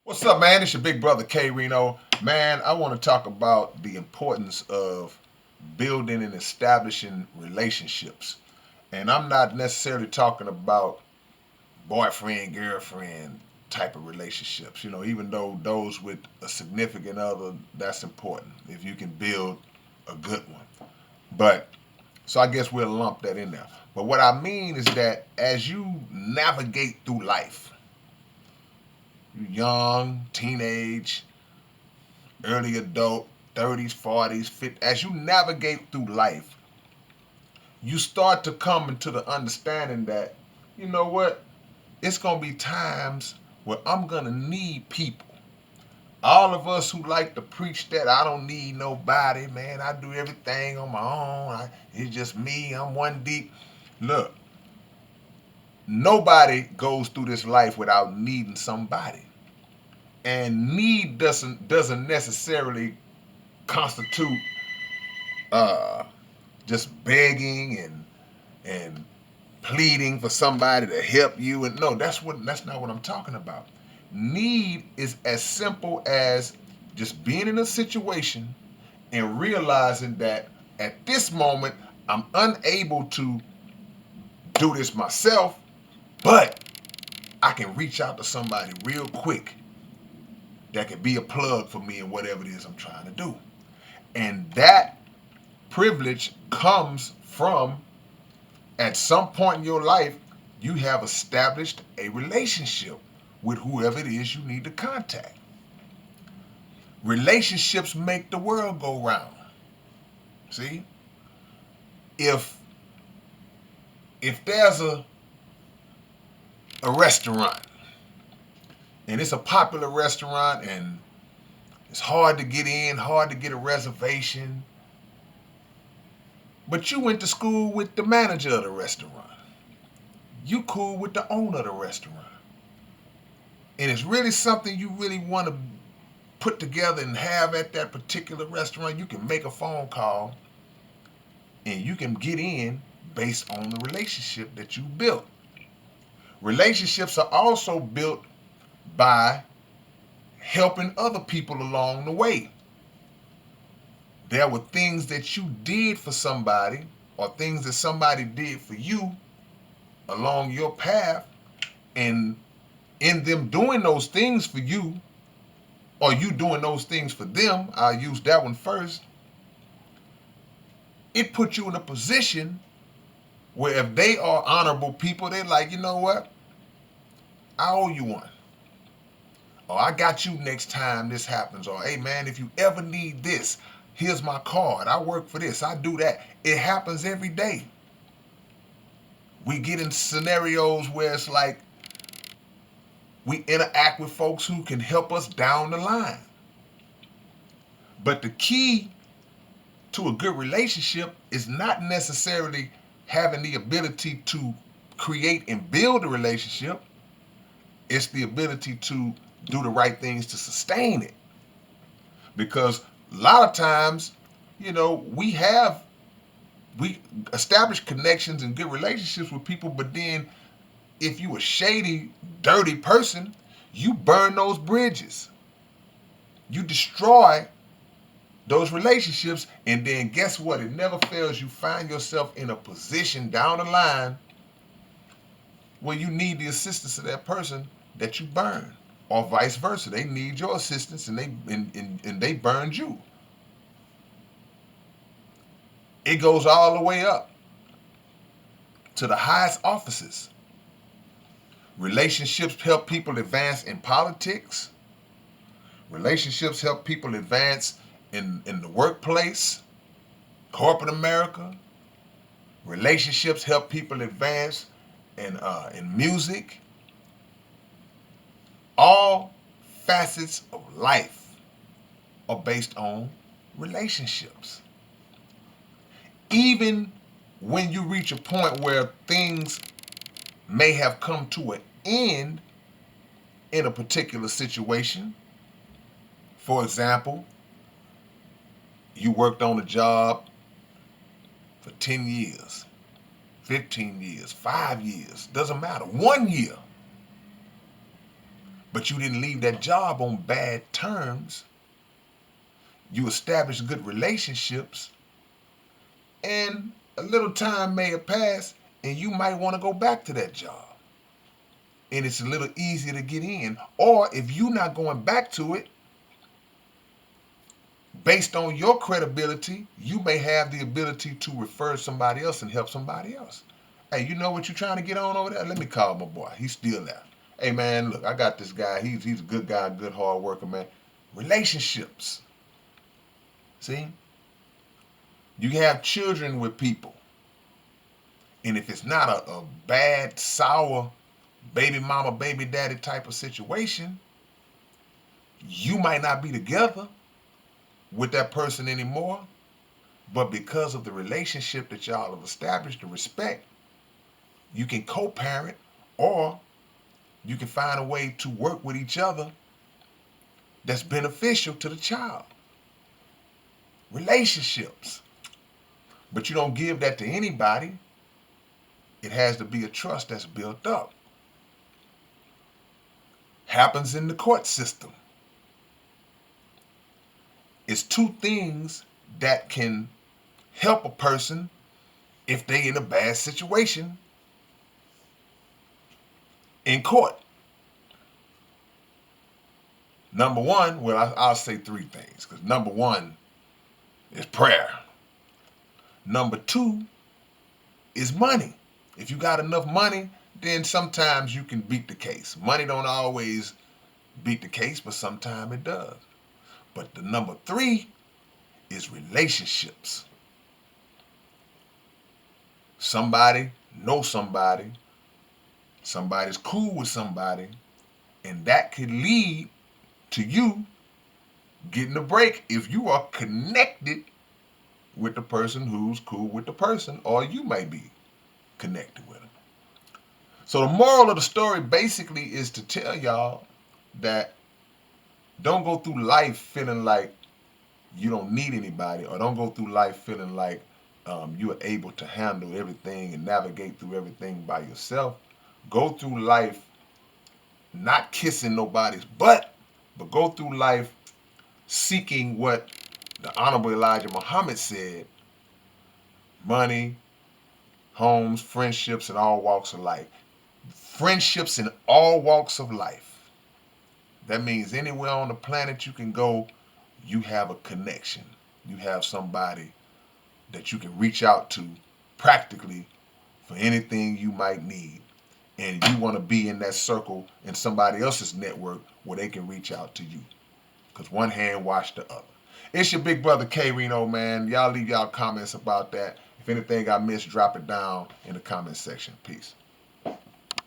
What's up, man? It's your big brother K-Rino. Man, I want to talk about the importance of building and establishing relationships. And I'm not necessarily talking about boyfriend, girlfriend type of relationships. Even though those with a significant other, that's important if you can build a good one. But so I guess we'll lump that in there. But what I mean is that as you navigate through life, you young, teenage, early adult, 30s, 40s, 50s, as you navigate through life, you start to come into the understanding that, you know what, it's going to be times where I'm going to need people. All of us who like to preach that I don't need nobody, man, I do everything on my own, it's just me, I'm one deep. Look, nobody goes through this life without needing somebody. And need doesn't necessarily constitute uh, just begging and pleading for somebody to help you. And no, that's not what I'm talking about. Need is as simple as just being in a situation and realizing that at this moment I'm unable to do this myself, but I can reach out to somebody real quick that can be a plug for me in whatever it is I'm trying to do. And that privilege comes from at some point in your life, you have established a relationship with whoever it is you need to contact. Relationships make the world go round. See? If if there's a restaurant and it's a popular restaurant and it's hard to get in, hard to get a reservation, but you went to school with the manager of the restaurant. You cool with the owner of the restaurant. And it's really something you really want to put together and have at that particular restaurant, you can make a phone call and you can get in based on the relationship that you built. Relationships are also built by helping other people along the way. There were things that you did for somebody or things that somebody did for you along your path, and in them doing those things for you, or you doing those things for them, I'll use that one first, it puts you in a position where if they are honorable people, they're like, you know what? I owe you one. Or I got you next time this happens. Or hey man, if you ever need this, here's my card. I work for this. I do that. It happens every day. We get in scenarios where it's like we interact with folks who can help us down the line. But the key to a good relationship is not necessarily having the ability to create and build a relationship. It's the ability to do the right things to sustain it. Because a lot of times, we establish connections and good relationships with people, but then if you a shady, dirty person, you burn those bridges. You destroy those relationships, and then guess what? It never fails. You find yourself in a position down the line where you need the assistance of that person that you burn, or vice versa. They need your assistance, and they burned you. It goes all the way up to the highest offices. Relationships help people advance in politics. Relationships help people advance in the workplace, corporate America. Relationships help people advance in music. All facets of life are based on relationships. Even when you reach a point where things may have come to an end in a particular situation, for example, you worked on a job for 10 years, 15 years, 5 years, doesn't matter, 1 year. but you didn't leave that job on bad terms. You established good relationships, and a little time may have passed, and you might want to go back to that job. And it's a little easier to get in. Or if you're not going back to it, based on your credibility, you may have the ability to refer somebody else and help somebody else. Hey, you know what you're trying to get on over there? Let me call my boy. He's still there. Hey, man, look, I got this guy. He's a good guy, good hard worker, man. Relationships. See? You have children with people. And if it's not a bad, sour baby mama, baby daddy type of situation, you might not be together with that person anymore. But because of the relationship that y'all have established, the respect, you can co-parent, or you can find a way to work with each other that's beneficial to the child. Relationships. But you don't give that to anybody. It has to be a trust that's built up. Happens in the court system. It's two things that can help a person if they in a bad situation in court. Number one, well, I'll say three things, because number one is prayer. Number two is money. If you got enough money, then sometimes you can beat the case. Money don't always beat the case, but sometimes it does. But the number three is relationships. Somebody knows somebody, somebody's cool with somebody, and that could lead to you getting a break if you are connected with the person who's cool with the person, or you may be connected with them. So the moral of the story basically is to tell y'all that don't go through life feeling like you don't need anybody, or don't go through life feeling like you are able to handle everything and navigate through everything by yourself. Go through life not kissing nobody's butt, but go through life seeking what the Honorable Elijah Muhammad said: money, homes, friendships, and all walks of life. Friendships in all walks of life. That means anywhere on the planet you can go, you have a connection. You have somebody that you can reach out to practically for anything you might need. And you want to be in that circle in somebody else's network where they can reach out to you. Because one hand wash the other. It's your big brother K-Rino, man. Y'all leave y'all comments about that. If anything I missed, drop it down in the comment section. Peace.